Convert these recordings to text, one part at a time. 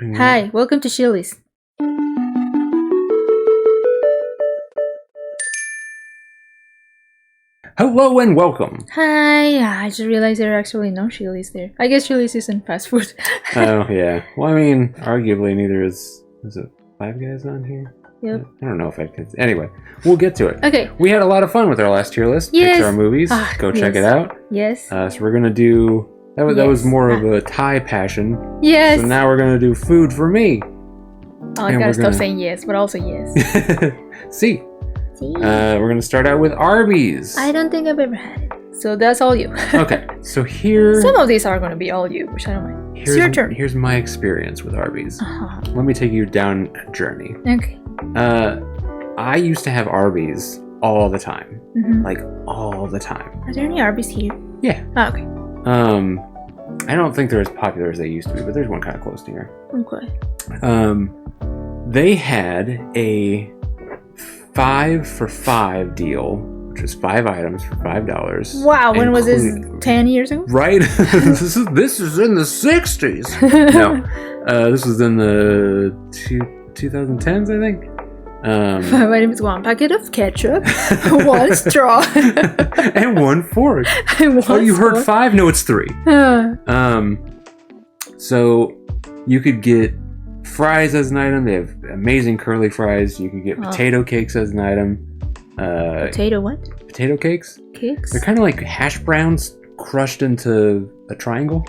Hi, welcome to Chili's. Hello and welcome. Hi, I just realized there are actually no Chili's there. I guess Chili's isn't fast food. Oh, yeah. Well, I mean, arguably neither is it Five Guys on here? Yep. I don't know if I could. Anyway, we'll get to it. Okay. We had a lot of fun with our last tier list. Yes. Pixar movies. Go check it out. Yes. So we're going to do... That was more of a Thai passion. Yes. So now we're going to do food for me. Oh, I gotta stop saying yes, but also yes. See. See? We're going to start out with Arby's. I don't think I've ever had it. So that's all you. Okay. So here... Some of these are going to be all you, which I don't mind. It's your turn. Here's my experience with Arby's. Uh-huh. Let me take you down a journey. Okay. I used to have Arby's all the time. Mm-hmm. Like, all the time. Are there any Arby's here? Yeah. Oh, okay. I don't think they're as popular as they used to be, but there's one kind of close to here. Okay. They had a 5 for $5 deal, which was 5 items for $5. Wow, when was this? 10 years ago? Right? this is in the 60s. No. This was in the 2010s, I think. 5 items, 1 packet of ketchup, 1 straw, and 1 fork. Oh, you heard 5? No, it's 3. So you could get fries as an item. They have amazing curly fries. You could get potato cakes as an item. Potato what? Potato cakes? Cakes? They're kind of like hash browns crushed into a triangle.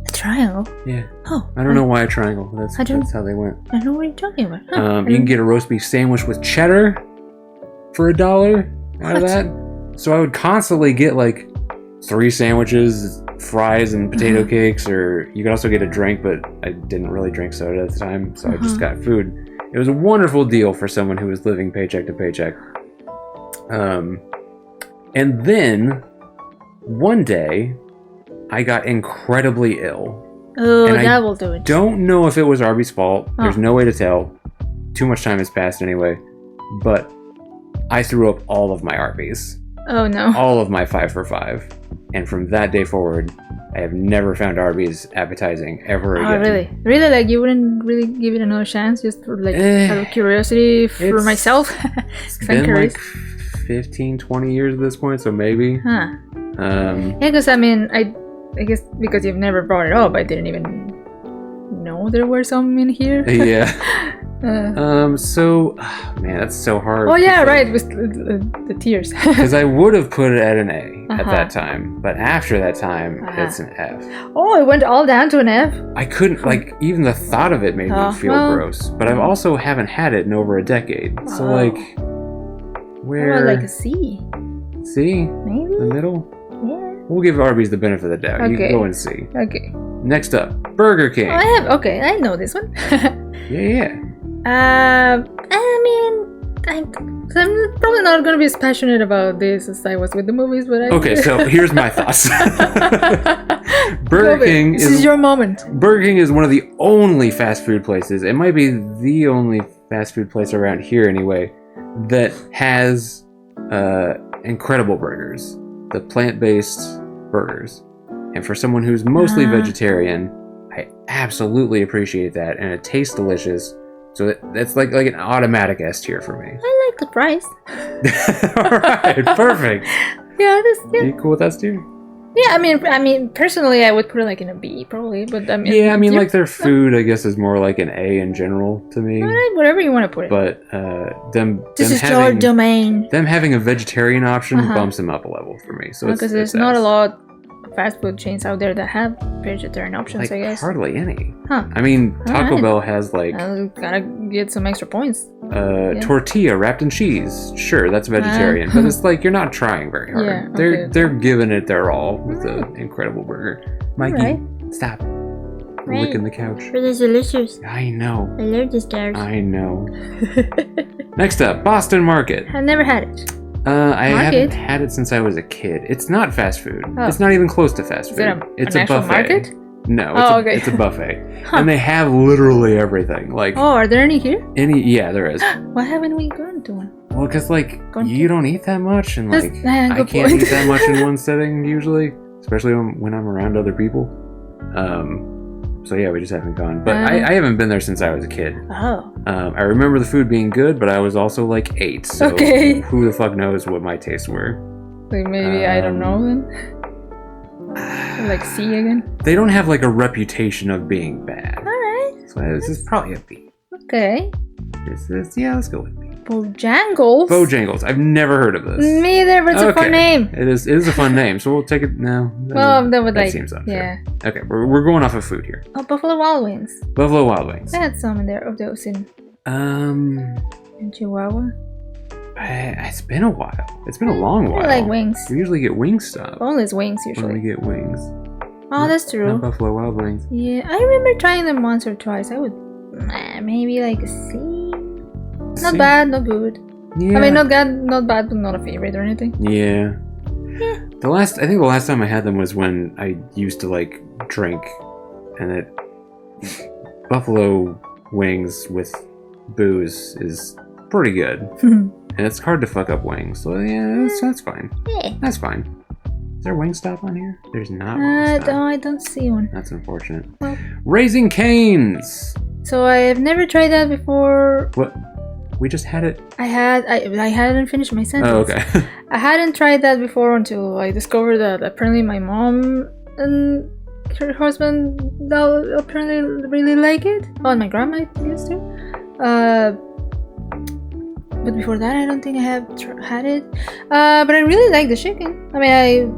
A triangle? Yeah. Oh. I don't know why a triangle. That's how they went. I don't know what you're talking about. You can get a roast beef sandwich with cheddar for $1 out of that. So I would constantly get like 3 sandwiches, fries, and potato cakes, or you could also get a drink, but I didn't really drink soda at the time, so I just got food. It was a wonderful deal for someone who was living paycheck to paycheck. And then one day I got incredibly ill. Oh, and that will do it. Don't know if it was Arby's fault. There's no way to tell. Too much time has passed anyway. But I threw up all of my Arby's. Oh no. All of my 5 for $5. And from that day forward, I have never found Arby's appetizing ever again. Oh, really? Really? Like, you wouldn't really give it another chance just for, like, out of curiosity for myself? It's been like 15, 20 years at this point, so maybe. Huh. Yeah, because, I mean, I guess because you've never brought it up, I didn't even know there were some in here. Yeah. So, man, that's so hard. Oh, yeah, right, with the tears. Because I would have put it at an A at that time, but after that time, it's an F. Oh, it went all down to an F? I couldn't, like, even the thought of it made me feel gross. But I also haven't had it in over a decade. So, like, where... like a C. C? Maybe? The middle? Yeah. We'll give Arby's the benefit of the doubt. Okay. You can go and see. Okay. Next up, Burger King. Oh, I know this one. Yeah. I mean, I'm probably not going to be as passionate about this as I was with the movies, but Okay, so here's my thoughts. Burger King this is your moment. Burger King is one of the only fast food places. It might be the only fast food place around here anyway that has incredible burgers. The plant-based burgers. And for someone who's mostly vegetarian, I absolutely appreciate that, and it tastes delicious. So that's like an automatic S tier for me. I like the price. Alright, perfect. Yeah. You cool with S tier? Yeah, I mean, personally, I would put it like in a B, probably. But I mean, like their food, I guess, is more like an A in general to me. Alright, whatever you want to put it. But this is your domain. Them having a vegetarian option bumps them up a level for me. So because there's not a lot of fast food chains out there that have vegetarian options. Like, I guess hardly any. Huh. I mean, Taco Bell has like gotta get some extra points. Tortilla wrapped in cheese. Sure, that's vegetarian, but it's like you're not trying very hard. They're giving it their all with the incredible burger. Mikey, stop. You're licking the couch. It is delicious. I know. I love this stars. I know. Next up, Boston Market. I've never had it. I haven't had it since I was a kid. It's not fast food. It's not even close to fast food. It's a buffet. Market? No, it's a buffet. And they have literally everything. Like, are there any here? Yeah, there is. Why haven't we gone to one? Well, because like you don't eat that much, and like I can't point. eat that much in one sitting usually, especially when I'm around other people. So yeah, we just haven't gone. But I haven't been there since I was a kid. Oh. I remember the food being good, but I was also like 8. So Okay. who the fuck knows what my tastes were? Like maybe I don't know then. Like C again. They don't have like a reputation of being bad. Alright. So this is probably a B. Okay. Yeah, let's go with B. Bojangles? Bojangles. I've never heard of this. Me either, but it's a fun name. It is a fun name, so we'll take it now. Well, that would that seems unfair. Yeah. Okay, we're going off of food here. Oh, Buffalo Wild Wings. Buffalo Wild Wings. I had some in there of those in Chihuahua. It's been a while. It's been a long while. I like wings. We usually get Wingstop. Only wings usually. When we get wings. Oh, that's true. Not Buffalo Wild Wings. Yeah, I remember trying them once or twice. I would maybe like a C. Not bad, not good. Yeah. I mean, not bad, but not a favorite or anything. Yeah. I think the last time I had them was when I used to like drink, and Buffalo wings with booze is pretty good, and it's hard to fuck up wings. So yeah, that's fine. Yeah. That's fine. Is there Wingstop on here? There's not. Wingstop. I don't see one. That's unfortunate. Well, Raising Cane's. So I have never tried that before. What? We just had it. I hadn't finished my sentence. Oh, okay. I hadn't tried that before until I discovered that apparently my mom and her husband apparently really like it. Oh, and my grandma used to. But before that, I don't think I have had it. But I really like the chicken. I mean,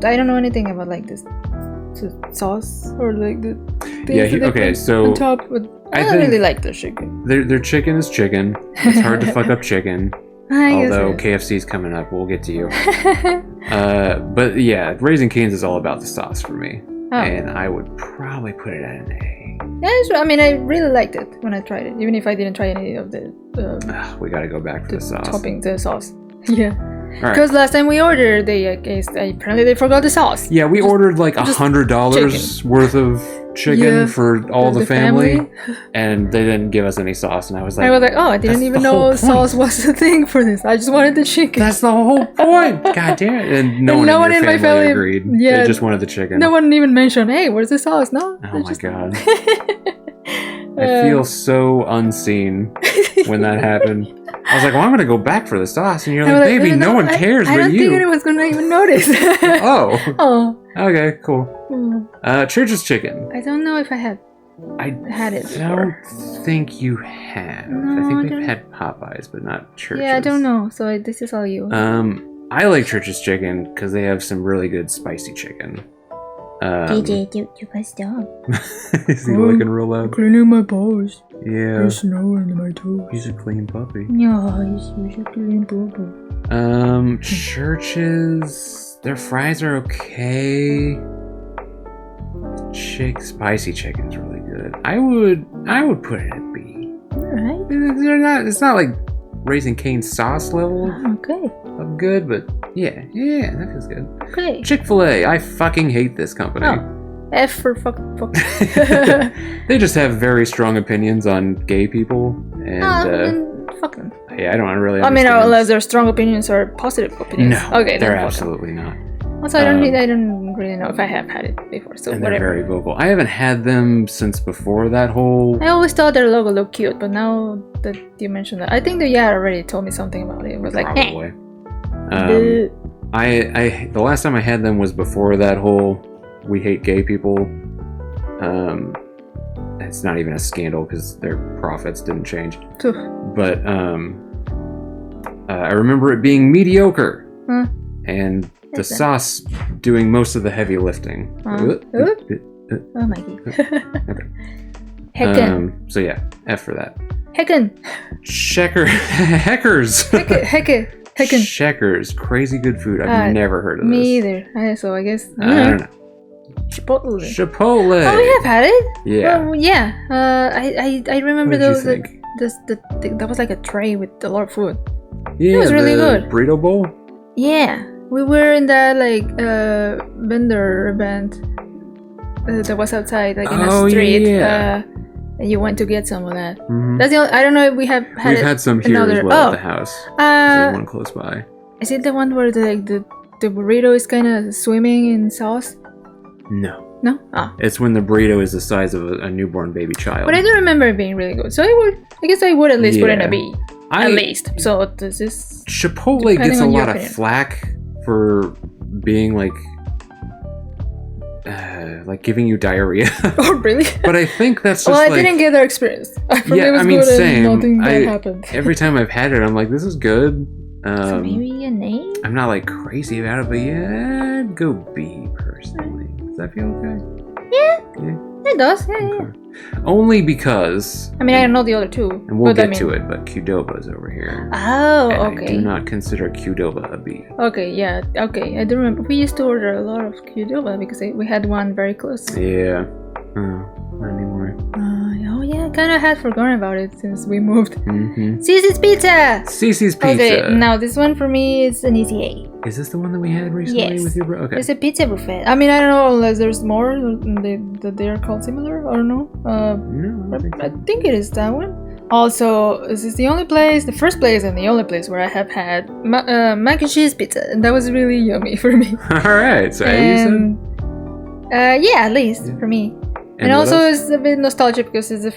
I don't know anything about like this sauce or like the things that they put so on top, but I really like the chicken. Their chicken is chicken. It's hard to fuck up chicken. Although KFC's coming up, we'll get to you. But yeah, Raising Cane's is all about the sauce for me. Oh. And I would probably put it at an A. Yeah, I mean, I really liked it when I tried it, even if I didn't try any of the. We gotta go back for the sauce. Topping the sauce. Yeah. Because last time we ordered, apparently they forgot the sauce. Yeah, we ordered like $100 worth of chicken for all the family, and they didn't give us any sauce. And I was like, oh, I didn't even know sauce was a thing for this. I just wanted the chicken. That's the whole point. God damn it! And no one in my family agreed. Yeah, they just wanted the chicken. No one even mentioned, hey, where's the sauce? No. Oh my god. I feel so unseen when that happened. I was like, well, I'm going to go back for the sauce. And you're like, baby, no one cares but you. I don't think anyone's going to even notice. Oh. Okay, cool. Church's chicken. I don't know if I had it before. I don't think you have. No, I think we've had Popeyes, but not Church's. Yeah, I don't know. So this is all you. I like Church's chicken because they have some really good spicy chicken. DJ, you guys stop. Is he looking real loud? Cleaning my paws. Yeah. There's snow in my toes. He's a clean puppy. No, he's a clean puppy. Church's, their fries are okay. Spicy chicken's really good. I would put it at B. Alright. It's not like Raising Cane's sauce level. Okay. Of good, but yeah, that feels good. Okay. Chick-fil-A, I fucking hate this company. Oh. F for fuck. They just have very strong opinions on gay people, and fuck them. Yeah, I don't really. I mean, unless their strong opinions are positive opinions. No, okay, they're absolutely not. Also, I don't really know if I have had it before. So and whatever. They're very vocal. I haven't had them since before that whole. I always thought their logo looked cute, but now that you mentioned that, I think that already told me something about it. It was like, probably. The last time I had them was before that whole "we hate gay people." It's not even a scandal because their profits didn't change. But I remember it being mediocre, and the sauce doing most of the heavy lifting. Oh my god. Okay. Hecken. So yeah, F for that. Hecken. Heckers. Hecken. Checkers, crazy good food. I've never heard of this. Me either. So I guess I don't know. Chipotle. Oh, we have had it. Yeah. Well, yeah. I remember those. That was like a tray with a lot of food. Yeah, it was really good. Burrito bowl. Yeah, we were in that like vendor event that was outside, like in a street. Yeah. And you went to get some of that. Mm-hmm. That's the only, I don't know if we have had. We've had some here as well at the house. There's one close by. Is it the one where the burrito is kind of swimming in sauce? No. No? Ah. It's when the burrito is the size of a newborn baby child. But I do remember it being really good. So I guess I would at least put in a B. At least. So this is... Chipotle gets a lot of flack for being like giving you diarrhea. Oh, really? But I think that's just well, I didn't get that experience. Yeah, I mean, same. Nothing bad happened. Every time I've had it, I'm like, this is good. So maybe a name? I'm not like crazy about it, but yeah, I'd go B personally. Does that feel okay? Yeah. It does. Yeah. Only because... I mean, I don't know the other two. And we'll get to it, but Qdoba's over here. Oh, and okay. I do not consider Qdoba a B. Okay, yeah. Okay, I do remember. We used to order a lot of Qdoba because we had one very close. Yeah. Oh, not anymore. Oh, yeah. I kind of had forgotten about it since we moved. Mm-hmm. Cece's Pizza! Cece's Pizza. Okay, now this one for me is an easy A. Is this the one that we had recently with your bro? Okay. It's a pizza buffet. I mean, I don't know unless there's more that they are called similar. I don't know. No, I think it is that one. Also, this is the only place, the first place and the only place where I have had mac and cheese pizza, and that was really yummy for me. All right, so A, you said? Yeah, at least for me. And also, else? it's a bit nostalgic because it's the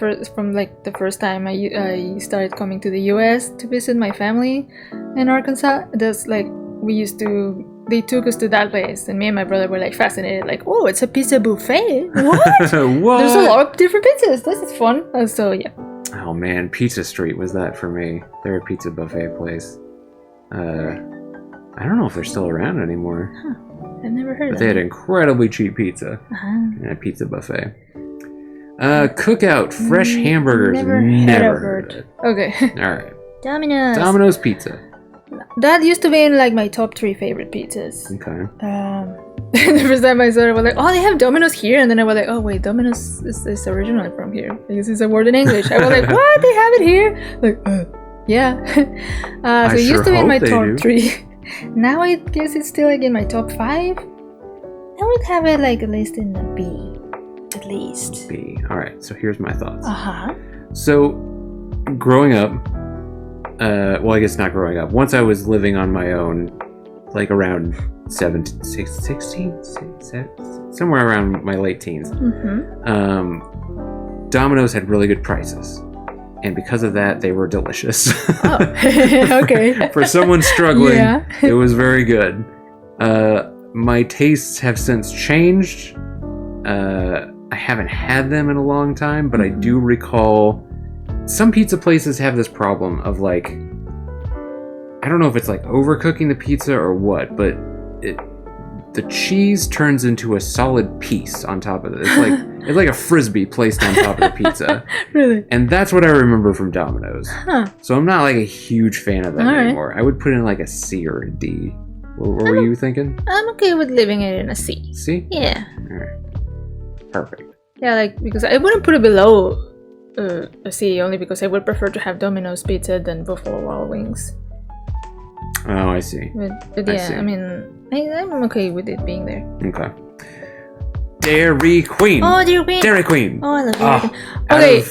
first time I started coming to the U.S. to visit my family in Arkansas. That's like they took us to that place, and me and my brother were like fascinated, like, oh, it's a pizza buffet. What? What? There's a lot of different pizzas. This is fun. So yeah. Oh man, Pizza Street was that for me. They're a pizza buffet place. I don't know if they're still around anymore. Huh. I've never heard of them. They had incredibly cheap pizza and a pizza buffet. Cookout fresh hamburgers. Never heard of it. Okay. All right. Domino's Pizza. That used to be in like my top 3 favorite pizzas. Okay. The first time I saw it, I was like, oh, they have Domino's here, and then I was like, oh wait, Domino's is originally from here because it's a word in English. I was like, what? They have it here? Like, yeah. So it used to be in my top 3. Now I guess it's still like in my top 5. I would have it like at least in a B. At least. B. All right. So here's my thoughts. So, growing up, well, I guess not growing up. Once I was living on my own, like around 16, somewhere around my late teens. Domino's had really good prices, and because of that, they were delicious. Oh, okay. For someone struggling, it was very good. My tastes have since changed. I haven't had them in a long time, but I do recall some pizza places have this problem of like, I don't know if it's like overcooking the pizza or what, but the cheese turns into a solid piece on top of it. It's like a frisbee placed on top of the pizza. Really? And that's what I remember from Domino's. So I'm not like a huge fan of that anymore. I would put in like a C or a D. What were you thinking? I'm okay with leaving it in a C. C? Yeah. All right. Perfect. Yeah, like, because I wouldn't put it below a C, only because I would prefer to have Domino's pizza than Buffalo Wild Wings. Oh, I see. But yeah, I mean, I'm okay with it being there. Okay. Dairy Queen. Oh, Dairy Queen. Dairy Queen. Oh, I love Dairy Queen. Okay.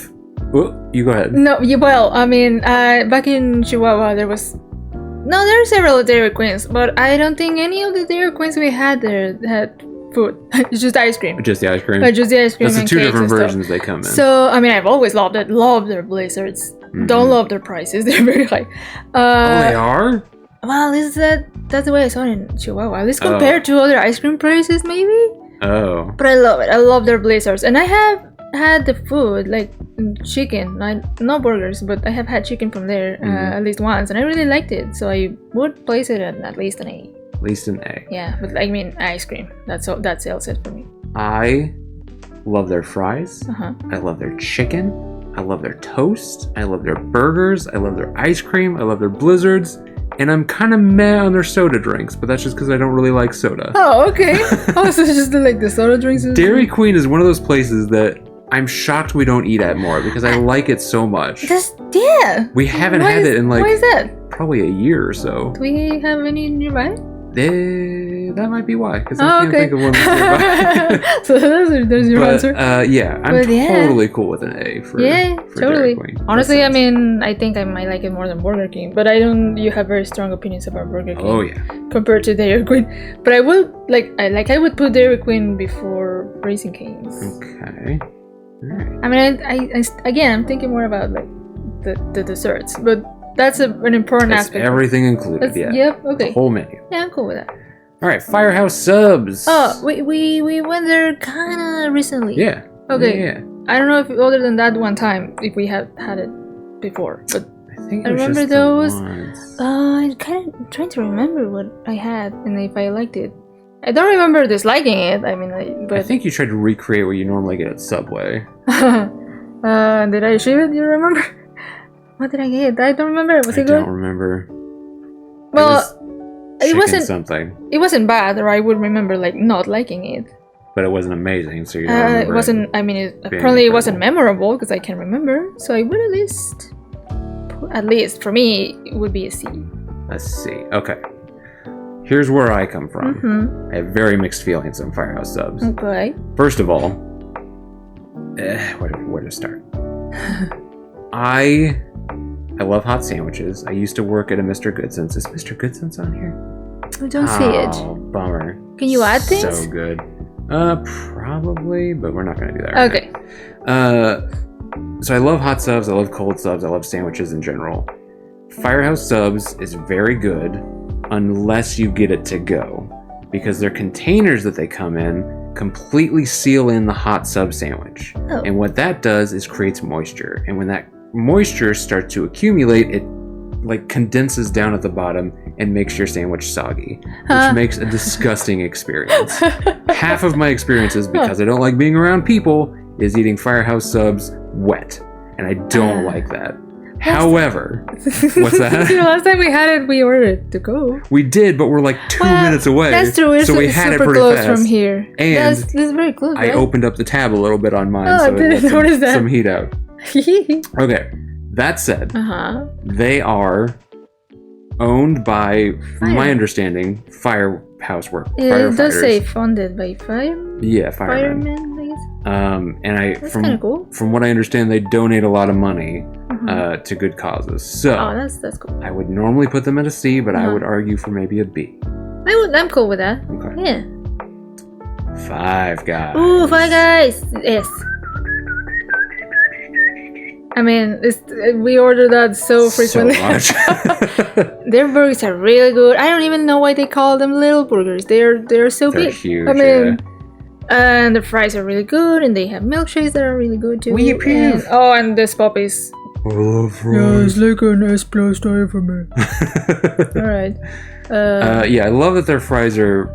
Well, you go ahead. No, well, I mean, back in Chihuahua, there are several Dairy Queens, but I don't think any of the Dairy Queens we had there had food. It's just ice cream. Just the ice cream? Just the ice cream. That's the 2 different versions they come in. So, I mean, I've always loved it. Love their blizzards. Don't love their prices. They're very high. They are? Well, that's the way I saw it in Chihuahua. At least compared to other ice cream places, maybe? Oh. But I love it. I love their blizzards. And I have had the food, like chicken. No burgers, but I have had chicken from there at least once. And I really liked it. So I would place it at least an A. At least an A. Yeah, but I mean ice cream. That sells it for me. I love their fries. I love their chicken. I love their toast. I love their burgers. I love their ice cream. I love their blizzards. And I'm kind of meh on their soda drinks, but that's just because I don't really like soda. Oh, okay. Oh, so it's just like the soda drinks? Dairy Queen is one of those places that I'm shocked we don't eat at more because I like it so much. Yeah. We haven't had it in like... Why is that? Probably a year or so. Do we have any nearby? That might be why, because I can't think of one that's nearby. So there's your answer. Yeah, I'm But yeah. totally cool with an A for totally. Dairy Queen. Honestly, Makes I sense. mean, I think I might like it more than Burger King, but I don't. You have very strong opinions about Burger King. Oh yeah. Compared to Dairy Queen, but I would I would put Dairy Queen before Raising Cane's. Okay. All right. I mean, I again, I'm thinking more about like the desserts, but that's an important That's aspect. everything included. Yeah. Yep. The Okay. whole menu. Yeah, I'm cool with that. All right. Firehouse subs. Oh, we went there kind of recently. Yeah. Okay. Yeah. I don't know if other than that one time if we have had it before, but I think I it was remember just the those. once. I'm kind of trying to remember what I had and if I liked it. I don't remember disliking it. I mean, but I think you tried to recreate what you normally get at Subway. did I achieve it? You remember? What did I get? I don't remember. Was I it good? don't remember. Well, it Chicken wasn't. something, It wasn't bad, or I would remember like not liking it. but it wasn't amazing. So you don't It remember. wasn't. I mean, being apparently it wasn't incredible. memorable because I can't remember. So I would at least for me, it would be a C. Let's see. Okay. Here's where I come from. Mm-hmm. I have very mixed feelings on Firehouse subs. Okay. First of all, where to start? I love hot sandwiches. I used to work at a Mr. Goodson's. Is Mr. Goodson's on here? I don't see it. Oh, bummer. Can you add things? So good. Probably, but we're not gonna do that right Okay. now. So I love hot subs, I love cold subs, I love sandwiches in general. Firehouse subs is very good unless you get it to go, because their containers that they come in completely seal in the hot sub sandwich. Oh. And what that does is creates moisture. And when that moisture starts to accumulate, it like condenses down at the bottom and makes your sandwich soggy, which makes a disgusting experience. Half of my experiences, because I don't like being around people, is eating Firehouse subs wet, and I don't like that. However, what's that? You know, last time we had it, we ordered it to go. We did, but we're like 2 minutes away. That's true. It's so we had it super pretty close fast. from here. And that's very close. I right? opened up the tab a little bit on mine, Oh, so I it didn't let notice that. some heat out. Okay, that said, they are owned by, from my understanding, firehouse It does firefighters. say funded by Yeah, firemen. firemen, I guess. And That's kind of cool. from what I understand, they donate a lot of money to good causes. So Oh, that's cool. I would normally put them at a C, but I Uh-huh. would argue for maybe a B. I'm cool with that. Okay. Yeah. Five Guys. Ooh, Five Guys. Yes. I mean, we order that so frequently. So much. Their burgers are really good. I don't even know why they call them little burgers. They're so They're big. huge. I mean, and the fries are really good, and they have milkshakes that are really good too. We approve. And this puppies. I love Yeah, it's like an S+ time for me. All right. Yeah, I love that their fries are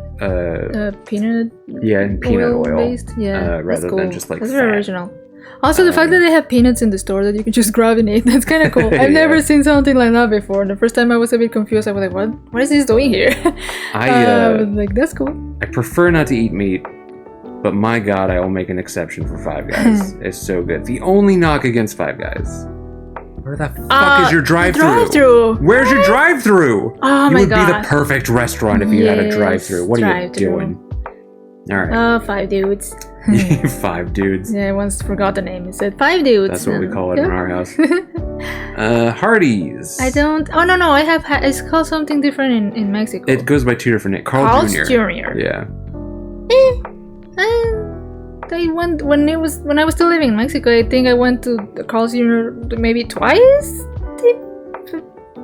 Peanut. and peanut oil based. Yeah, rather that's cool. than just like that's fat. very original. Also, the fact that they have peanuts in the store that you can just grab and eat, that's kind of cool. I've never seen something like that before. The first time I was a bit confused. I was like, what is this doing here? I was like, that's cool. I prefer not to eat meat, but my god, I will make an exception for Five Guys. It's so good. The only knock against Five Guys. Where the fuck is your drive-thru? Drive-thru. Where's your drive-thru? Oh You my would be the god. perfect restaurant if you had a Yes, drive-thru. What are you drive-thru. doing? All right. Oh, Five Dudes. Five dudes. Yeah, I once forgot the name. It said Five Dudes. That's what we call it in Yeah. our house. Hardee's. I don't. Oh no, I have. It's called something different in Mexico. It goes by two different names. Carl's Jr. Jr. Yeah. I went when I was still living in Mexico. I think I went to the Carl's Jr. maybe twice.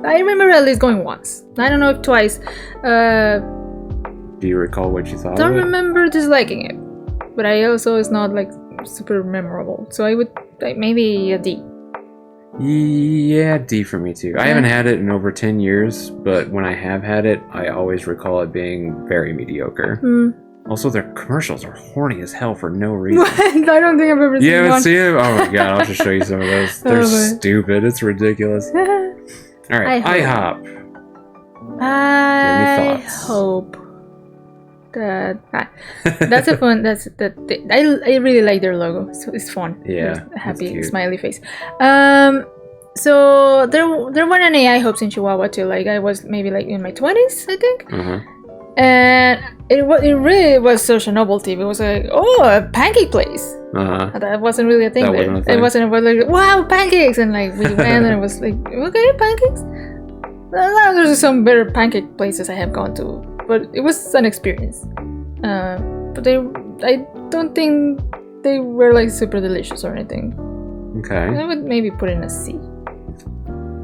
I remember at least going once. I don't know if twice. Do you recall what you thought Don't of it? remember disliking it, but I also it's not like super memorable. So I would like, maybe a D. Yeah, D for me too. I haven't had it in over 10 years, but when I have had it, I always recall it being very mediocre. Also, their commercials are horny as hell for no reason. What? I don't think I've ever You seen haven't one. seen it? Oh my god, I'll just show you some of those. They're Oh, boy. stupid. It's ridiculous. Alright, IHOP. I thoughts? hope that that's a fun. I really like their logo. So it's fun. Yeah, There's a it's happy cute. smiley face. So there weren't any IHOPs in Chihuahua too. Like I was maybe like in my 20s, I think. And it really was such a novelty. It was like, oh, a pancake place. That wasn't really a thing there. Wasn't a thing. It wasn't about like, wow, pancakes, and like we went and it was like, okay, pancakes. Well, there's some better pancake places I have gone to, but it was an experience. But I don't think they were like super delicious or anything. Okay. I would maybe put in a C.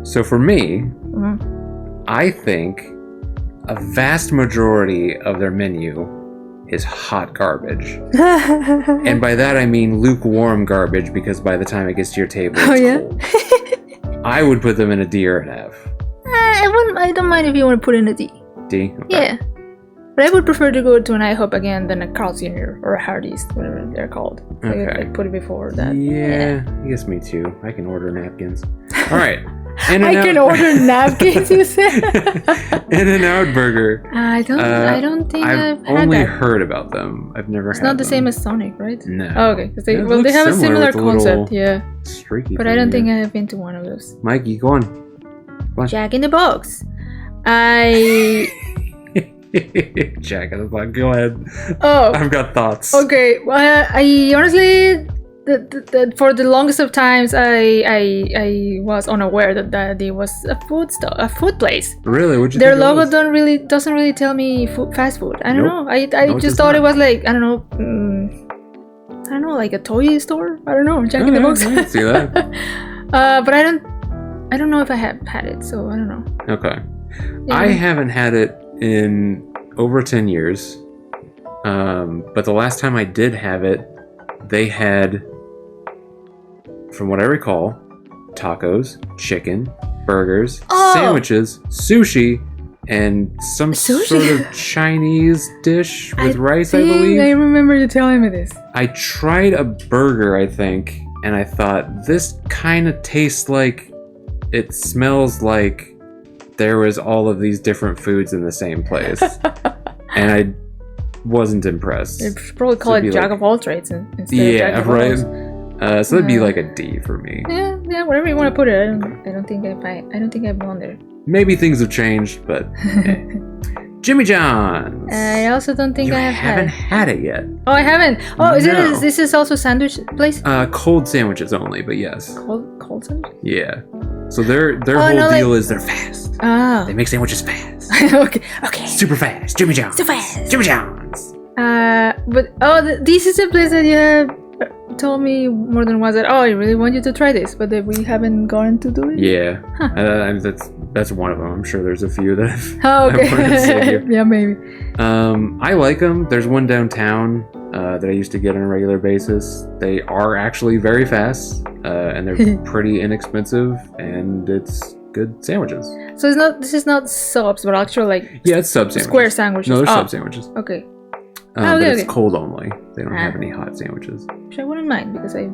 So for me, Mm-hmm. I think a vast majority of their menu is hot garbage. And by that I mean lukewarm garbage, because by the time it gets to your table, it's cold. I would put them in a D or an F. I don't mind if you want to put in a D. D? Okay. Yeah. But I would prefer to go to an IHOP again than a Carl's Jr. or a Hardee's, whatever they're called. Okay. I put it before that. Yeah, I guess me too. I can order napkins. All right. I can order napkins, you said? In-N-Out Burger. I don't think I've had only that. heard about them. I've never had them. It's not the same as Sonic, right? No. Oh, okay. 'Cause they It they looks have a similar with the little concept, yeah. streaky But thing I don't think here. I have been to one of those. Mikey, go on. Go on. Jack in the Box. I Jack in the Box. Go ahead. oh I've got thoughts. okay. Well, I honestly. For the longest of times, I was unaware that it was a food place. Really? What'd you Their think it logo was? doesn't really tell me fast food. I don't Nope. know. I No, it just does thought it not. was like I don't know, like a toy store. I don't know, Jack in the Oh, Box. yeah, I can see that. But I don't know if I have had it, so I don't know. Okay. Yeah. I haven't had it in over 10 years. But the last time I did have it, they had, from what I recall, tacos, chicken, burgers, Oh! sandwiches, sushi, and some Sushi? sort of Chinese dish with rice, I think believe. I remember you telling me this. I tried a burger, I think, and I thought, this kind of tastes like, it smells like there was all of these different foods in the same place. And I wasn't impressed. They should probably call Should it be Jack like- of all trades instead of Jack Yeah, of all right. trades. So that'd be like a D for me. Yeah, whatever you want to put it. I don't think I've gone there. Maybe things have changed, but eh. Jimmy John's. I also don't think you I have haven't had. had it yet. Oh, I haven't. Oh, No. this is also a sandwich place? Cold sandwiches only, but yes. Cold sandwich? Yeah. So their Oh, whole no, deal is they're fast. Ah. They make sandwiches fast. okay. Super fast. Jimmy John's. So fast. Jimmy John's. But this is a place that you have told me more than once that I really want you to try this, but that we haven't gone to do it. Yeah. Huh. That's one of them. I'm sure there's a few that I've, Oh, okay. I wanted to say here. Yeah, maybe. I like them. There's one downtown that I used to get on a regular basis. They are actually very fast, and they're pretty inexpensive, and it's good sandwiches. So this is not subs, but actual like Yeah, it's sub sandwiches. square sandwiches. No, they're Oh, sub sandwiches. okay. But okay, it's okay. cold only. They don't have Ah. any hot sandwiches. Which I wouldn't mind because I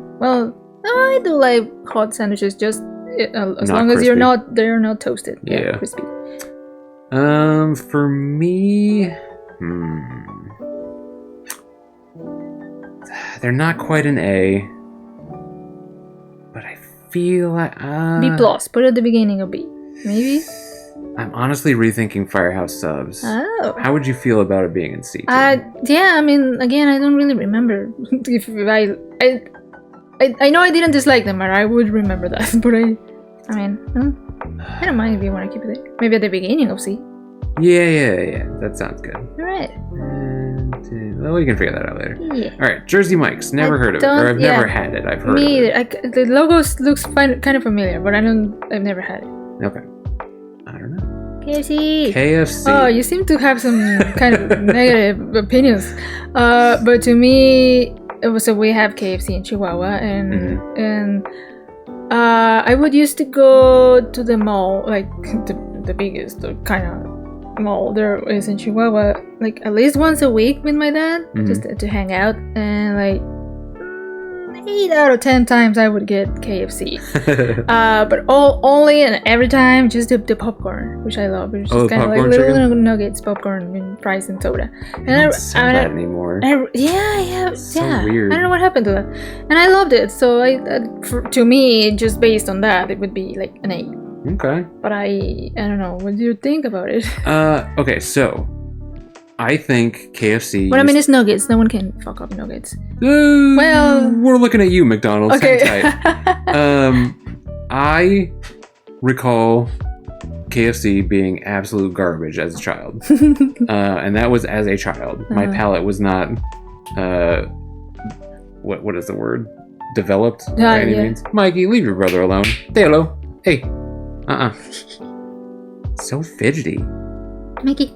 do like hot sandwiches just as Not long as crispy. they're not toasted. Yeah. Crispy. For me, they're not quite an A, but I feel like B plus. Put it at the beginning of B. Maybe. I'm honestly rethinking Firehouse Subs. Oh. How would you feel about it being in C? Yeah. I mean, again, I don't really remember if I know I didn't dislike them, or I would remember that. But I mean, I don't mind if you want to keep it there. Maybe at the beginning of C. Yeah. That sounds good. All right. Well, we can figure that out later. Yeah. All right, Jersey Mike's. Never I heard of it, or don't- I've yeah. never had it. I've heard Me of either. it. The logo looks kind of familiar, but I've never had it. Okay. I don't know. KFC. KFC. Oh, you seem to have some kind of negative opinions. But to me, we have KFC in Chihuahua, and I would used to go to the mall, like the biggest kind of mall there is in Chihuahua, like at least once a week with my dad, just to hang out, and like 8 out of 10 times I would get KFC. But only and every time just the popcorn, which I love. It's Oh, just the kind of like popcorn little chicken? nuggets, popcorn, and fries and soda. They don't sell that anymore. Yeah. So weird. I don't know what happened to that, and I loved it. So to me, just based on that, it would be like an A. Okay. But I don't know. What do you think about it? Okay, so I think KFC. But I mean, it's nuggets. No one can fuck up nuggets. Well, we're looking at you, McDonald's. Okay. Hang tight. I recall KFC being absolute garbage as a child, and that was as a child. My palate was not. What is the word? Developed by any means. Mikey, leave your brother alone. Say hello. Hey. So fidgety. Mikey,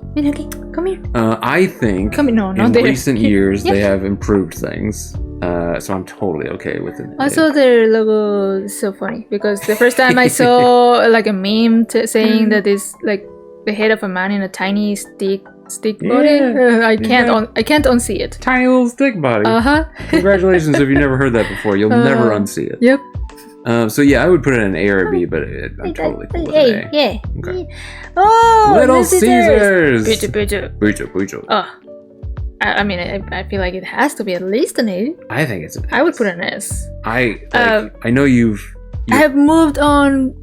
come here. I think Come here. No, in not there. recent years they have improved things. So I'm totally okay with it. Also, their logo is so funny because the first time I saw like a meme saying that it's like the head of a man in a tiny stick body. I can't unsee it. Tiny little stick body. Congratulations if you've never heard that before. You'll never unsee it. Yep. So yeah, I would put it an A or a B, but I'm totally cool with an A. Yeah. Okay. Oh, Little Caesars. Bujo. Oh. I mean, I feel like it has to be at least an A. I think it's an S. I would put an S. I know you've I have moved on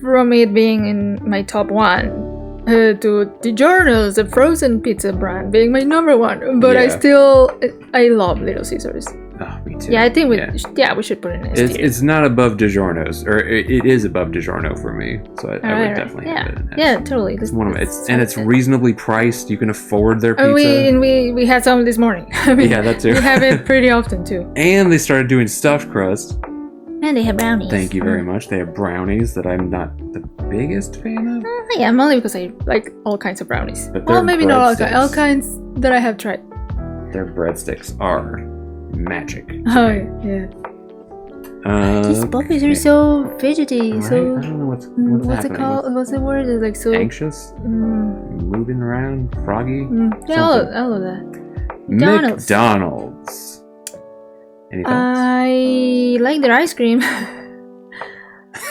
from it being in my top one to DiGiorno's, the frozen pizza brand, being my number one. But I love Little Caesars. Oh, me too. Yeah, I think we should put it in S tier. It's not above DiGiorno's, or it is above DiGiorno for me. So I would definitely have it in S. Yeah, totally. It's one of it's reasonably priced. You can afford their pizza. We had some this morning. I mean, yeah, that too. We have it pretty often too. And they started doing stuffed crust. And they have brownies. Thank you very much. They have brownies that I'm not the biggest fan of. Yeah, only because I like all kinds of brownies. But well, maybe not all kinds that I have tried. Their breadsticks are magic. Oh yeah. These puppies are so fidgety. Right? So I don't know what's it called? What's the word? It's like so anxious, moving around, froggy. Yeah, all of that. McDonald's. Any thoughts? I like their ice cream.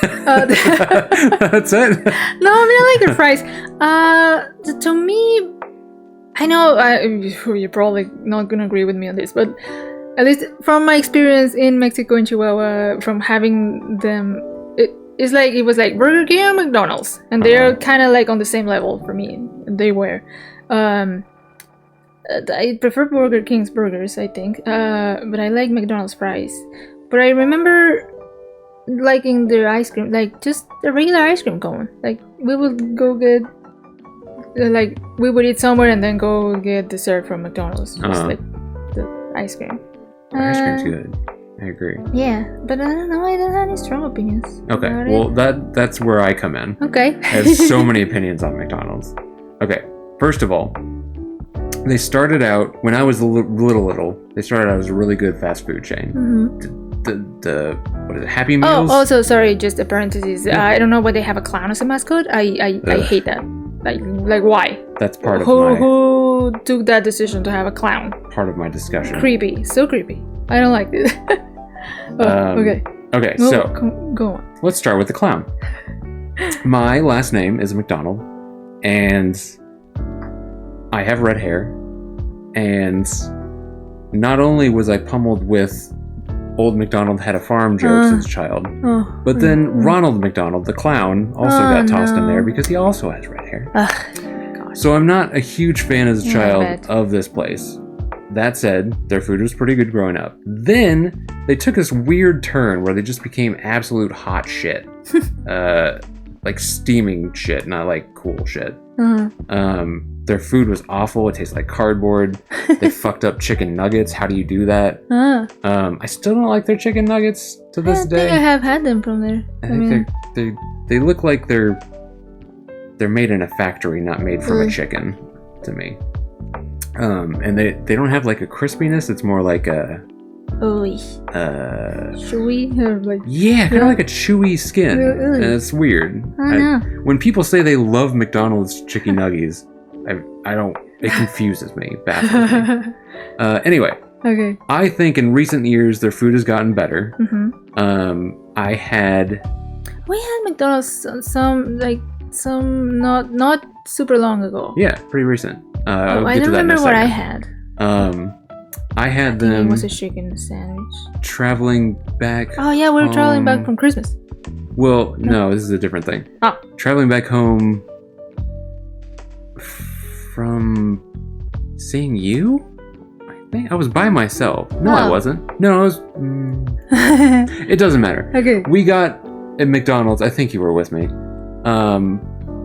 That's it. No, I mean I like their fries. To me, I know you're probably not gonna agree with me on this, but at least from my experience in Mexico and Chihuahua, from having them, it was like Burger King and McDonald's, and they're kind of like on the same level for me. They were. I prefer Burger King's burgers, I think, but I like McDonald's fries. But I remember liking their ice cream, like just the regular ice cream cone. Like we would go get, like we would eat somewhere and then go get dessert from McDonald's, just like the ice cream. Ice cream's good. I agree. Yeah, but I don't know. I don't have any strong opinions. Okay, well that's where I come in. Okay. I have so many opinions on McDonald's. Okay, first of all, they started out when I was little. They started out as a really good fast food chain. The what is it? Happy Meals. Oh, also sorry, just a parenthesis. I don't know why they have a clown as a mascot. I hate that. Like why? That's part of who took that decision to have a clown? Part of my discussion. Creepy, so creepy. I don't like it. Okay. Okay, well, so go on. Let's start with the clown. My last name is McDonald, and I have red hair, and not only was I pummeled with Old MacDonald had a farm jokes as a child, but then Ronald McDonald, the clown, also got tossed in there because he also has red hair. So I'm not a huge fan as a child of this place. That said, their food was pretty good growing up. Then they took this weird turn where they just became absolute hot shit. Like steaming shit, not like cool shit. Their food was awful. It tasted like cardboard. They fucked up chicken nuggets. How do you do that? I still don't like their chicken nuggets to this day. I think I have had them from there. I think they look like they're made in a factory, not made from a chicken to me. And they don't have like a crispiness. It's more like a chewy or like kind of like a chewy skin. And it's weird. When people say they love McDonald's chicken nuggies, I don't. It confuses me, baffles me. Anyway, okay. I think in recent years their food has gotten better. We had McDonald's some not super long ago. Yeah, pretty recent. I don't remember what I had. I had them. It was a chicken sandwich. Traveling back. Oh yeah, we were traveling back from Christmas. Well, no, this is a different thing. Traveling back home from seeing you. I think I was by myself. No, I Oh. wasn't. No, I was. It doesn't matter. Okay. We got at McDonald's. I think you were with me.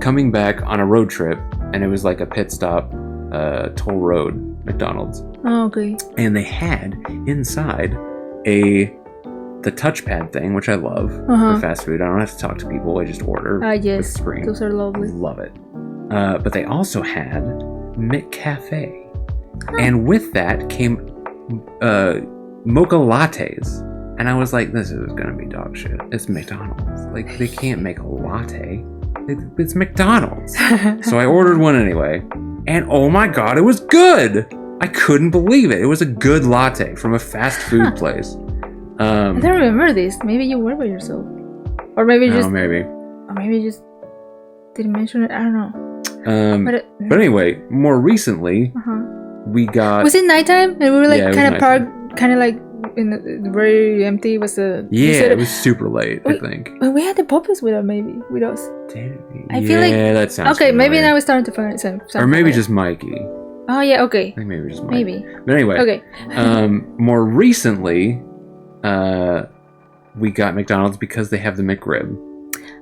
Coming back on a road trip, and it was like a pit stop, toll road McDonald's, Oh, okay. and they had inside the touchpad thing, which I love for fast food. I don't have to talk to people. I just order. Yes. with screen. Those are lovely. Love it. But they also had McCafe. And with that came mocha lattes. And I was like, this is going to be dog shit. It's McDonald's. Like, they can't make a latte. It's McDonald's. So I ordered one anyway. And oh my god, it was good! I couldn't believe it. It was a good latte from a fast food place. I don't remember this. Maybe you were by yourself. Or maybe you just... maybe. Or maybe you just didn't mention it. I don't know. But anyway, more recently, we got... Was it nighttime? And we were like Yeah, it was kind of nighttime. parked, kind of like in the very empty. Was the Yeah, it was super late, I think. But we had the puppies with us, maybe with us. I feel like that sounds okay. Maybe familiar. now we're starting to find some. Or maybe just Mikey. Oh yeah. Okay. I think maybe just Mikey. Maybe. But anyway, Okay. more recently, we got McDonald's because they have the McRib.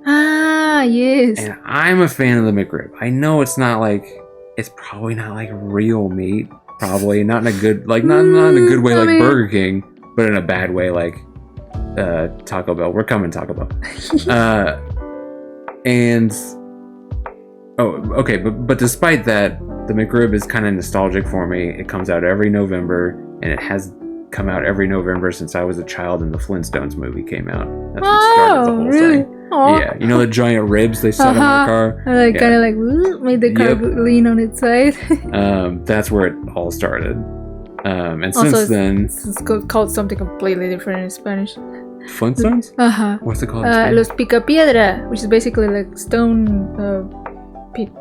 Ah yes. And I'm a fan of the McRib. I know it's probably not like real meat. Probably not in a good, not in a good way I like mean- Burger King, but in a bad way like Taco Bell. We're coming Taco Bell. And but despite that, the McRib is kind of nostalgic for me. It comes out every November, and it has come out every November since I was a child and the Flintstones movie came out. That's what started the whole really? thing. Aw. Yeah, you know the giant ribs they set on their car? I like Yeah. kind of like woo, made the car Yep. lean on its side. That's where it all started. And Also, since then, it's called something completely different in Spanish. Flintstones? What's it called in Spanish? Los Picapiedra, which is basically like stone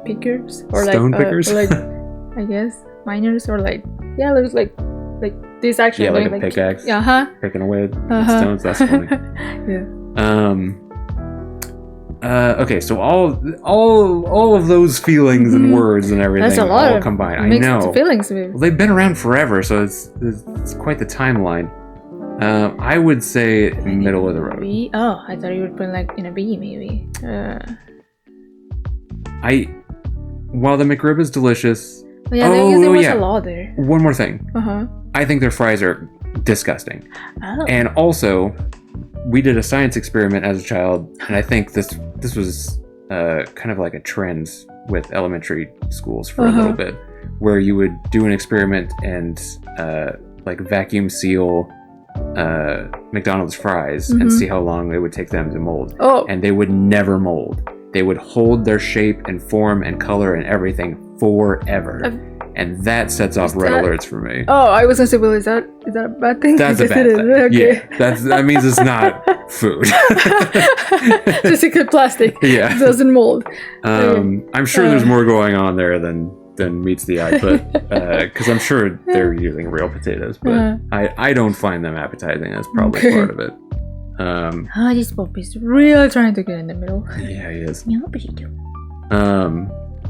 pickers or Stone like pickers? or like I guess miners or like there's like this actually Yeah, like a pickaxe. Picking away at stones. That's funny. Yeah. Okay, so all of those feelings and words and everything That's a lot all of combined. I mixed know. feelings. Maybe. Well, they've been around forever, so it's quite the timeline. I would say middle of the road. B? Oh, I thought you were putting like in a B maybe. While the McRib is delicious, Yeah, there was a lot there. one more thing. Uh-huh. I think their fries are disgusting. Oh. And also, we did a science experiment as a child, and I think this was kind of like a trend with elementary schools for a little bit, where you would do an experiment and like vacuum seal McDonald's fries and see how long it would take them to mold. Oh. And they would never mold. They would hold their shape and form and color and everything forever. And that sets off red alerts for me. Oh, I was gonna say, well, is that a bad thing? That's a Yes, bad it is. thing. Okay. Yeah, that means it's not food. Just because plastic Yeah. doesn't mold. I'm sure there's more going on there than meets the eye, but because I'm sure they're using real potatoes, but I don't find them appetizing. That's probably part of it. This puppy's really trying to get in the middle. Yeah, he is. No, but you do.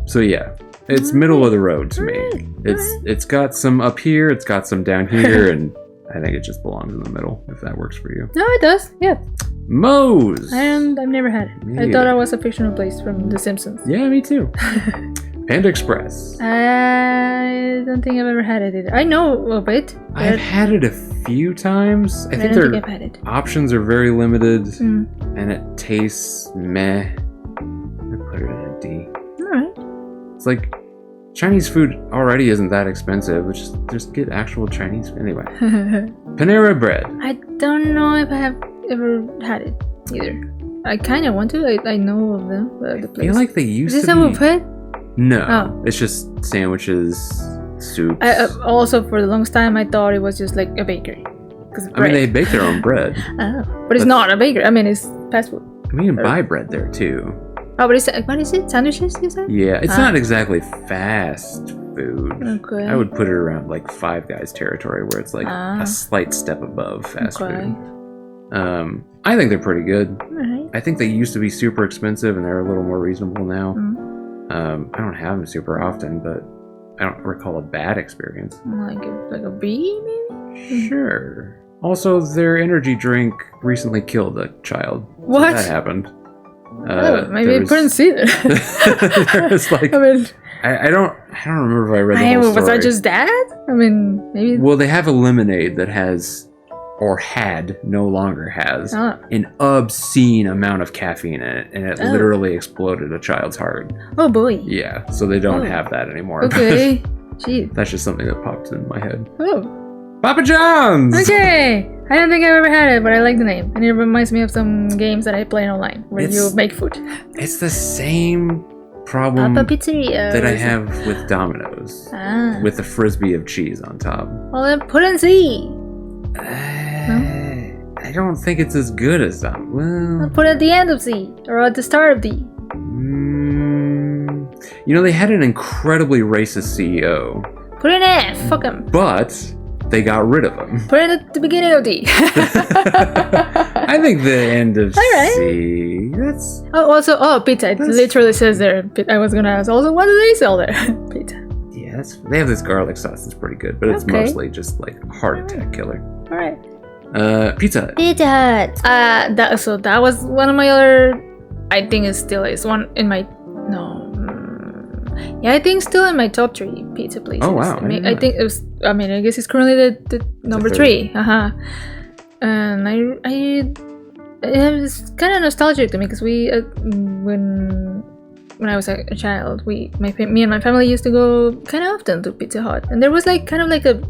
So yeah, it's middle of the road to me. It's got some up here, it's got some down here, and I think it just belongs in the middle. If that works for you. No, it does. Yeah. Moe's. And I've never had it. I thought it was a fictional place from The Simpsons. Yeah, me too. Panda Express. I don't think I've ever had it either. I know of it. I've had it a few times. I think don't think their I've had it. options are very limited, and it tastes meh. I put it in a D. Alright. It's like Chinese food already isn't that expensive. Just get actual Chinese. Anyway, Panera Bread. I don't know if I have ever had it either. I kind of want to. I know of them, the I place. feel like they used Is this to a be. buffet? No, Oh. it's just sandwiches, soups. Also, for the longest time, I thought it was just like a bakery. I mean, they bake their own bread. Oh, but it's not a bakery. I mean, it's fast food. I mean, you can buy bread there too. Oh, but what is it? Sandwiches, you said? Yeah, it's not exactly fast food. Okay. I would put it around like Five Guys territory, where it's like a slight step above fast food. I think they're pretty good. Alright. I think they used to be super expensive, and they're a little more reasonable now. I don't have them super often, but I don't recall a bad experience. Like a bee, maybe? Sure. Also, their energy drink recently killed a child. What? So that happened. Maybe I couldn't see that. There was like, I mean, I don't remember if I read the whole story. was that just that? I mean, maybe. Well, they have a lemonade that has, or had, no longer has, an obscene amount of caffeine in it, and it literally exploded a child's heart. Oh boy. Yeah, so they don't have that anymore. Okay. Gee. That's just something that popped in my head. Oh. Papa John's! Okay. I don't think I've ever had it, but I like the name. And it reminds me of some games that I play online where you make food. It's the same problem Papa Pizzeria. that I have with Domino's. With the frisbee of cheese on top. Well, then put in C. I don't think it's as good as that. Well, Put it at the end of C or at the start of D. They had an incredibly racist CEO. Put it in F. Fuck him. But they got rid of him. Put it at the beginning of D. I think the end of C. That's. Pizza. It literally says there. I was gonna ask. Also, what do they sell there? Pizza. Yeah, they have this garlic sauce that's pretty good, but it's mostly just like heart attack killer. All right. Pizza Hut. Pizza Hut. That was one of my other. I think it still is one in my. No. Yeah, I think still in my top 3 pizza places. Oh wow! I think it was. I mean, I guess it's currently the number 3. And I it's kind of nostalgic to me because we when I was a child, me and my family used to go kind of often to Pizza Hut, and there was like kind of like a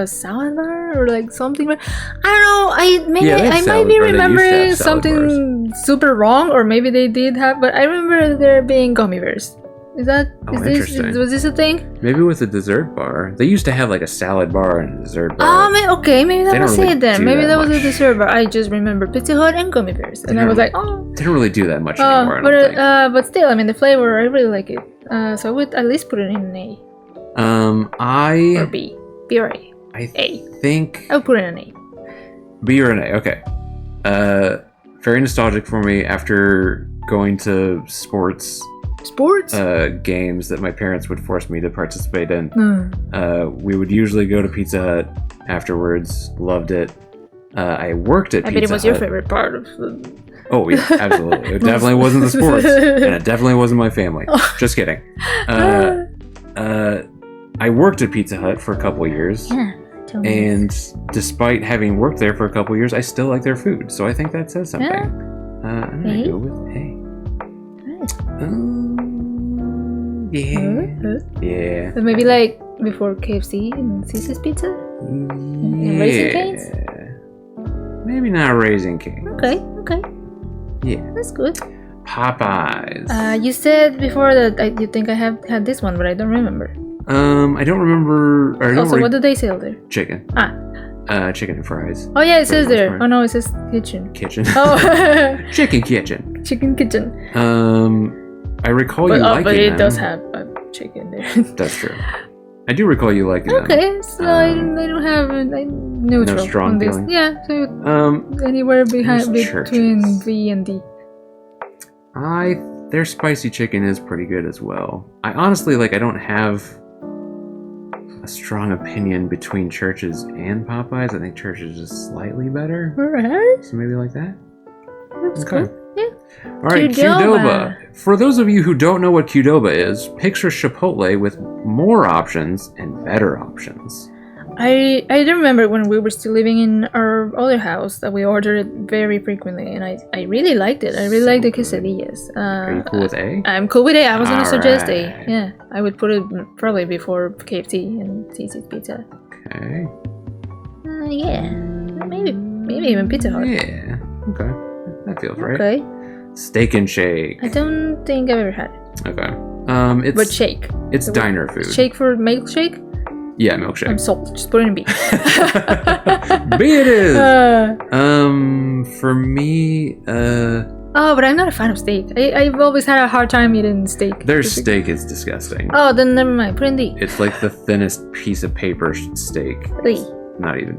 salad bar or like something. I don't know. I might be remembering something super wrong, or maybe they did have. But I remember there being gummy bears. Was this a thing? Maybe with a dessert bar. They used to have like a salad bar and a dessert bar. Maybe that was it then. Maybe that was a dessert bar. I just remember Pizza Hut and gummy bears, and I was like, oh. They don't really do that much anymore. But still, I mean, the flavor, I really like it. So I would at least put it in an A. Or B. B or A. I think I would put it in an A. B or an A. Okay. Very nostalgic for me after going to sports games that my parents would force me to participate in. We would usually go to Pizza Hut afterwards. Loved it. I worked at Pizza Hut. I bet it was your favorite part of the... Oh yeah, absolutely. It definitely wasn't the sports, and it definitely wasn't my family. Just kidding. I worked at Pizza Hut for a couple of years. Yeah. And despite having worked there for a couple of years, I still like their food. So I think that says something. I'm going to go with A. Yeah. So maybe like before KFC and Caesar's Pizza? And Raising Cane's? Maybe not Raising Cane's. Okay. Yeah. That's good. Popeyes. You said before that you think I have had this one, but I don't remember. I don't remember. What do they sell there? Chicken. Chicken and fries. Oh yeah, it says there. Oh no, it says kitchen. Oh. Chicken kitchen. Chicken kitchen. I recall you liking but it them. does have chicken there. That's true. I do recall you liking them. Okay, so I don't have neutral. No strong feeling. Yeah, so anywhere between B and D. Their spicy chicken is pretty good as well. I honestly I don't have a strong opinion between Church's and Popeyes. I think Church's is slightly better. Alright. So maybe like that. That's cool. Yeah. Alright, Qdoba. For those of you who don't know what Qdoba is, picture Chipotle with more options and better options. I remember when we were still living in our other house that we ordered it very frequently, and I really liked it. I really liked the quesadillas. Are you cool with A? I'm cool with A. I was going to suggest A. Yeah, I would put it probably before KFC and Caesar's Pizza. Okay. Yeah. Maybe even Pizza Hut. Yeah. Okay. That feels right. Okay. Steak and Shake. I don't think I've ever had it. Okay. But shake. It's diner food. Shake for milkshake? Yeah, milkshake. I'm sold. Just put it in B. B it is. For me, but I'm not a fan of steak. I've always had a hard time eating steak. Their steak is disgusting. Oh, then never mind. Put in D. It's like the thinnest piece of paper steak. D.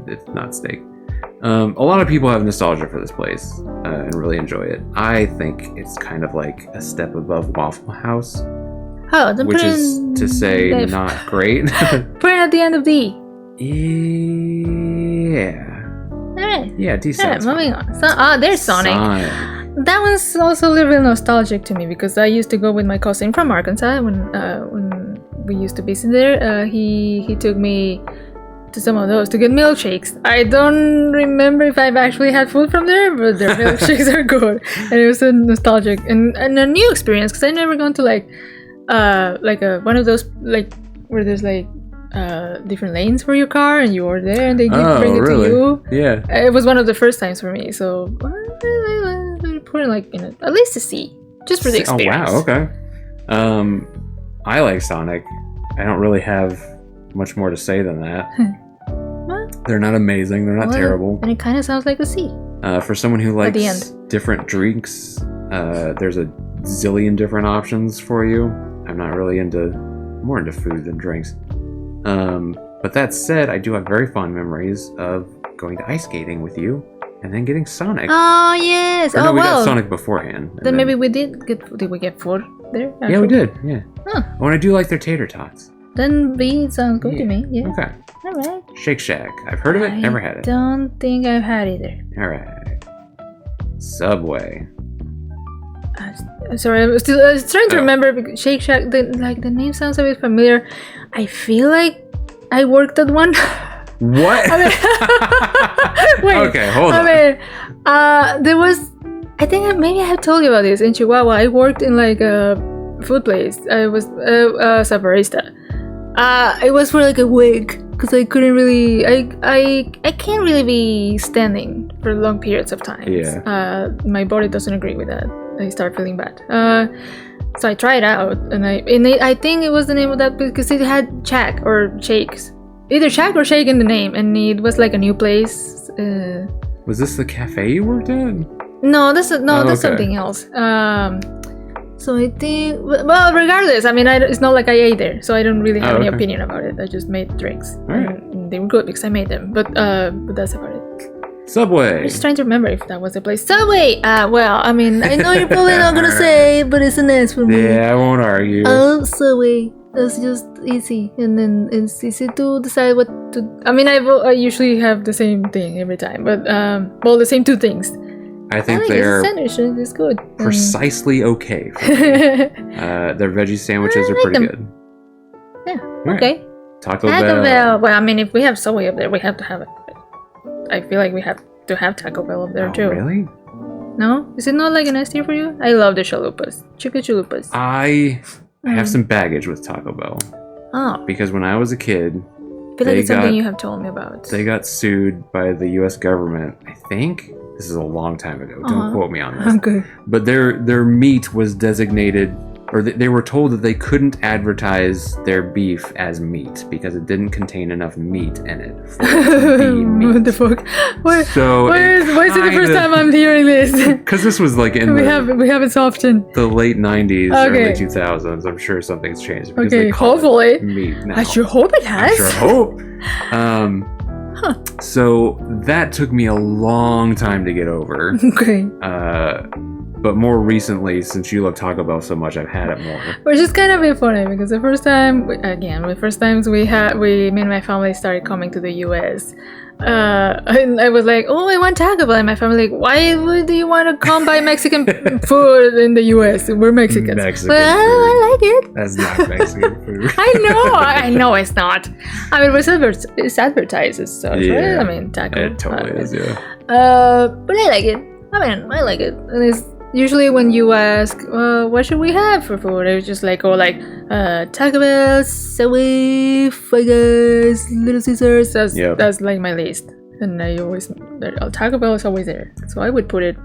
It's not steak. A lot of people have nostalgia for this place and really enjoy it. I think it's kind of like a step above Waffle House. Oh, then which put is in to say F. not great. Put it at the end of D. Yeah. Alright. Yeah, D Alright, sounds moving on. So, there's Sonic. Sonic. That one's also a little bit nostalgic to me because I used to go with my cousin from Arkansas when we used to visit there. He took me to some of those to get milkshakes. I don't remember if I've actually had food from there, but their milkshakes are good, and it was a nostalgic and a new experience because I never gone to like one of those like where there's like different lanes for your car and you're there and they bring it to you. Yeah. It was one of the first times for me, so put it like in at least a C, just for the experience. Oh wow, okay. I like Sonic. I don't really have much more to say than that. They're not amazing. They're not terrible. And it kind of sounds like a C. For someone who likes different drinks, there's a zillion different options for you. I'm not really more into food than drinks. But that said, I do have very fond memories of going to ice skating with you and then getting Sonic. Oh yes. Or no, we got Sonic beforehand. Then maybe we did we get food there? Actually? Yeah, we did. Yeah. Huh. Oh, and I do like their tater tots. Then B sounds good to me. Yeah. Okay. All right. Shake Shack. I've heard of it. Never had it. Don't think I've had it there. All right. Subway. Sorry, I was trying to remember because Shake Shack. The name sounds a bit familiar. I feel like I worked at one. What? Wait. Okay, hold on. There was. I think maybe I have told you about this in Chihuahua. I worked in like a food place. I was as a barista. It was for like a week because I couldn't really. I can't really be standing for long periods of time. Yeah. My body doesn't agree with that. I start feeling bad. So I tried out, and I think it was the name of that because it had Shack or Shakes, either Shack or Shake in the name, and it was like a new place. Was this the cafe you worked at? No, that's something else. So I think, well, regardless, I mean, it's not like I ate there, so I don't really have any opinion about it. I just made drinks, and they were good because I made them. But that's about it. Subway. I'm just trying to remember if that was the place. Subway. Well, I mean, I know you're probably not gonna say, but it's an S for me. Yeah, I won't argue. Oh, Subway. That's just easy, and then it's easy to decide what to. I mean, I usually have the same thing every time, but the same two things. I think they're sandwich is good. Precisely okay. For me. Their veggie sandwiches are pretty good. Yeah. Right. Okay. Taco Bell. Well, I mean, if we have Subway up there, we have to have it. I feel like we have to have Taco Bell up there too. Really? No? Is it not like an S tier for you? I love the chalupas. Chicken chalupas. I have some baggage with Taco Bell. Oh. Because when I was a kid, I feel like it's something you have told me about. They got sued by the U.S. government, I think. This is a long time ago. Don't quote me on this. Okay. But their meat was designated, or they were told that they couldn't advertise their beef as meat because it didn't contain enough meat in it for it to be meat. What the fuck? Why is it the first time I'm hearing this? Because this was like in we haven't so often. The late 90s, early 2000s. I'm sure something's changed. Because they call hopefully. It meat now. I sure hope it has. I sure hope. So that took me a long time to get over. Okay. But more recently, since you love Taco Bell so much, I've had it more. Which is kind of bit funny because the first times me and my family started coming to the US. And I was like, oh, I want Taco Bell. And my family like, why do you want to come buy Mexican food in the US? We're Mexicans. Mexican food. I like it. That's not Mexican food. I know it's not. I mean, it's advertised as such, right? I mean, taco. It totally is, yeah. But I like it. I mean, I like it. And it's usually when you ask, what should we have for food? It's just like, Taco Bell, Subway, Five Guys, Little Caesars. That's like my list. And I always, Taco Bell is always there. So I would put it,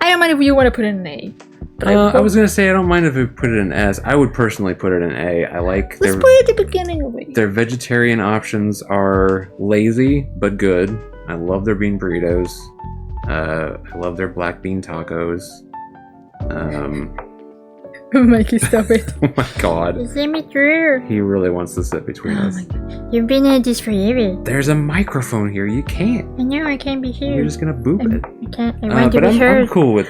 I don't mind if you want to put it in an A. But I was going to say, I don't mind if we put it in S. I would personally put it in A. I like Let's put it at the beginning of it. Their vegetarian options are lazy, but good. I love their bean burritos. I love their black bean tacos. Mikey, stop it. Oh my god. It's immature. He really wants to sit between us. My God. You've been at this forever. There's a microphone here. You can't. I know I can't be here. You're just gonna boop it. I can't. I want to but be heard. I'm cool with.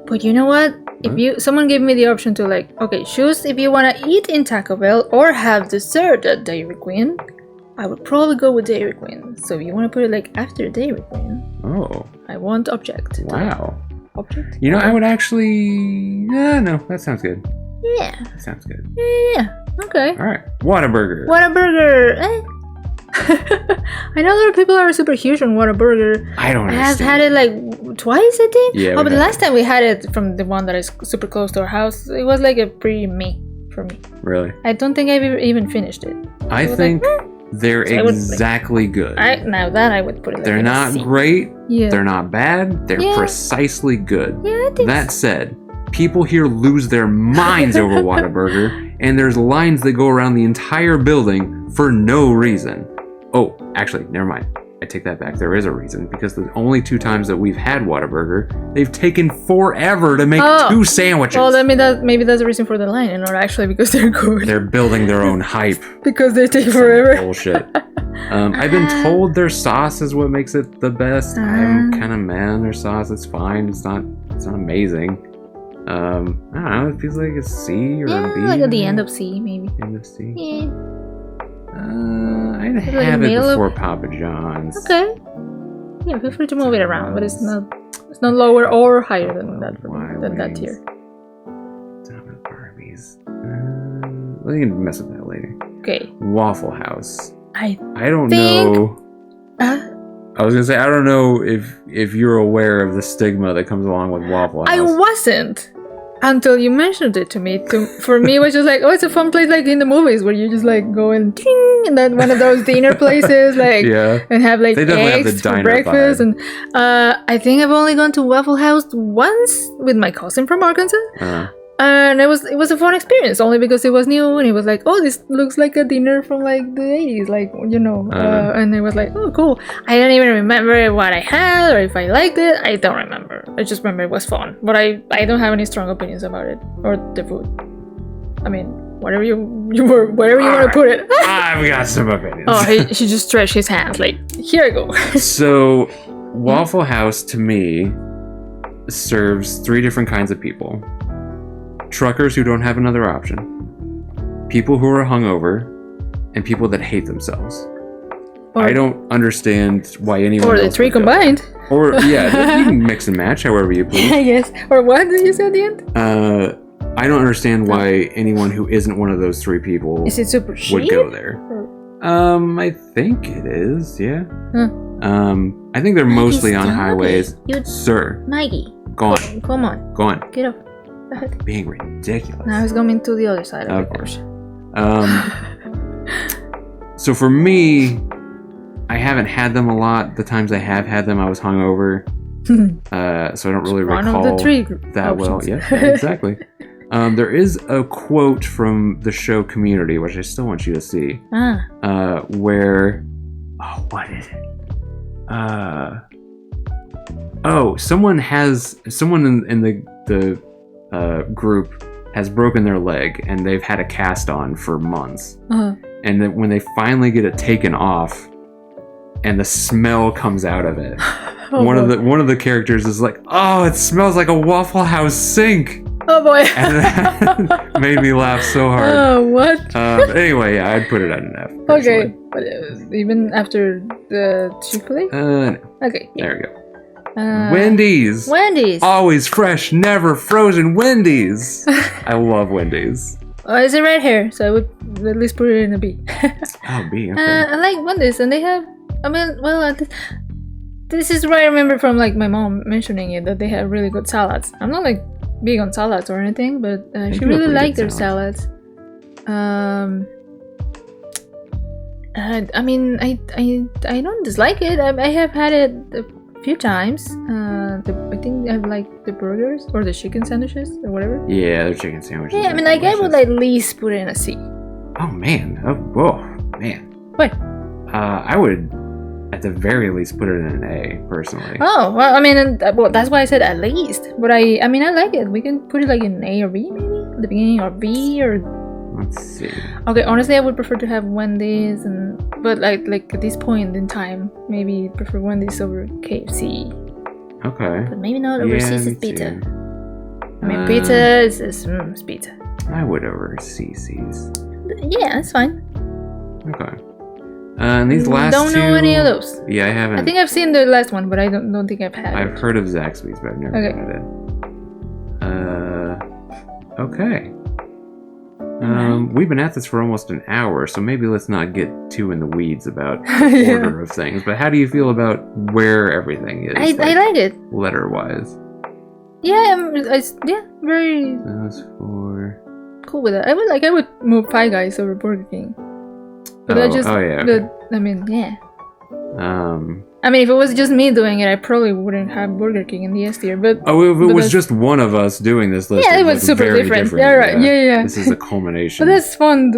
But you know what? If someone gave me the option to like, okay, choose if you want to eat in Taco Bell or have dessert at Dairy Queen, I would probably go with Dairy Queen. So if you want to put it like after Dairy Queen, I won't object. Wow. Object? You know, I would actually. No, that sounds good. Yeah. That sounds good. Yeah. Okay. All right. Whataburger. Whataburger. I know a lot of people are super huge on Whataburger. I don't I have understand. had it like twice, I think. Yeah. Oh, but the last time we had it from the one that is super close to our house, it was like a pretty meh for me. Really? I don't think I've even finished it. I think they're So I would, exactly good. Now that I would put it like They're in a not C. great. Yeah. They're not bad. They're Yeah. precisely good. Yeah, I think That said, people here lose their minds over Whataburger, and there's lines that go around the entire building for no reason. Oh, actually, never mind. I take that back. There is a reason, because the only 2 times that we've had Whataburger, they've taken forever to make 2 sandwiches. Well, maybe that's the reason for the line, and not actually because they're good. They're building their own hype. Because they take forever. Bullshit. I've been told their sauce is what makes it the best. I'm kind of mad on their sauce. It's fine. It's not amazing. I don't know. It feels like a C or a B. Like at the end of C, maybe. End of C. Yeah. I'd Like have it middle of- before Papa John's. Okay. Yeah, feel free to move it around, but it's not lower or higher than that tier. Domino's Barbies. We can mess with that later. Okay. Waffle House. I don't think- know. I was gonna say I don't know if you're aware of the stigma that comes along with Waffle House. I wasn't until you mentioned it to me. For me, it was just like, oh, it's a fun place like in the movies where you just like go and ding, and then one of those dinner places, like, Yeah. and have like They definitely have eggs the for diner breakfast. vibe. And I think I've only gone to Waffle House once with my cousin from Arkansas. And it was a fun experience only because it was new and it was like, oh, this looks like a dinner from like the 80s, like, you know. And it was like, oh, cool. I don't even remember what I had or if I liked it. I don't remember. I just remember it was fun. But I don't have any strong opinions about it or the food. I mean, whatever you want to put it. I've got some opinions. Oh, he just stretched his hands like, here I go. So, Waffle House to me serves 3 different kinds of people. Truckers who don't have another option, people who are hungover, and people that hate themselves. I don't understand why anyone Or the else 3 would go. combined. Or, yeah, you can mix and match however you please. I guess. Or what did you say at the end? I don't understand why anyone who isn't one of those 3 people Is it super would cheap? go there. I think it is, yeah. I think they're mostly on highways. Sir, Maggie, go on. Come on. Go on. Get up. Being ridiculous. Now he's coming to the other side of the course. So for me, I haven't had them a lot. The times I have had them, I was hungover. So I don't really One recall of the 3 that well. options. Yeah, exactly. There is a quote from the show Community, which I still want you to see, where... Oh, what is it? Someone in the group has broken their leg and they've had a cast on for months. And then when they finally get it taken off and the smell comes out of it, one of the characters is like, oh, it smells like a Waffle House sink. Oh boy. And that made me laugh so hard. Oh, what? Anyway, yeah, I'd put it at an F. Okay. personally. But even after the Chick-fil-A? No. Okay. Yeah. There we go. Wendy's. Wendy's. Always fresh, never frozen Wendy's. I love Wendy's. Oh, is it right here? So I would at least put it in a B. Oh, B. Okay. I like Wendy's, and they have. I mean, well, this is what I remember from like my mom mentioning it, that they have really good salads. I'm not like big on salads or anything, but she do have really pretty liked good their salads. I mean, I don't dislike it. I have had it a few times. I think I like the burgers or the chicken sandwiches or whatever. Yeah, their chicken sandwiches. Yeah, I are mean, like I would delicious. at least put it in a C. Oh man. Oh man. What? I would, at the very least, put it in an A personally. Oh, well, I mean, well, that's why I said at least. But I mean, I like it. We can put it like in A or B, maybe at the beginning, or B or. Let's see. Okay, honestly, I would prefer to have Wendy's, but like at this point in time, maybe prefer Wendy's over KFC. Okay. But maybe not over Yeah, Caesar's me Pizza. too. I mean, pizza is pizza. I would over CC's. Yeah, that's fine. Okay. And these last don't two... know any of those. Yeah, I haven't. I think I've seen the last one, but I don't think I've had I've it. heard of Zaxby's, but I've never Okay. had it. Okay. We've been at this for almost an hour, so maybe let's not get too in the weeds about the Yeah. order of things. But how do you feel about where everything is? I like it. Letter-wise. Yeah, very Those four... cool with that. I would move Five Guys over Burger King. But I just, okay. I mean, yeah. Um... I mean, if it was just me doing it, I probably wouldn't have Burger King in the S tier. But Oh, if it but was that's- just one of us doing this list, yeah, it was look super very different. Yeah, right. Yeah. This is a culmination. But that's fun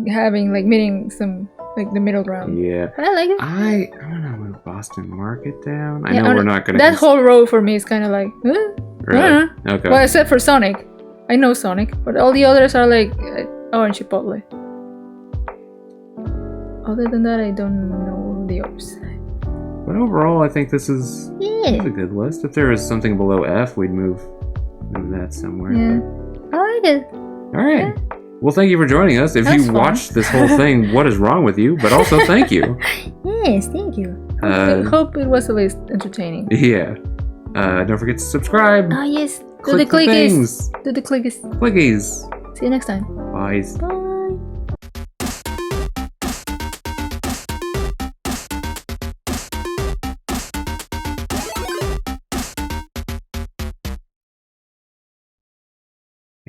having meeting some the middle ground. Yeah. I like it. I'm gonna move Boston Market down. I Yeah, know we're not gonna. That whole row for me is kind of like, Really? uh-huh. Okay. Well, except for Sonic. I know Sonic, but all the others are like Orange Chipotle. Other than that, I don't know the others. But overall, I think this is a good list. If there was something below F, we'd move that somewhere. Yeah, I like it. All right. Well, thank you for joining us. If That's you fun. watched this whole thing, what is wrong with you? But also, thank you. Yes, thank you. I hope it was at least entertaining. Yeah. Don't forget to subscribe. Oh yes, do Click the the clickies. things. Do the clickies. Clickies. See you next time. Bye. Bye.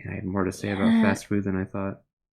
I had more to say about fast food than I thought.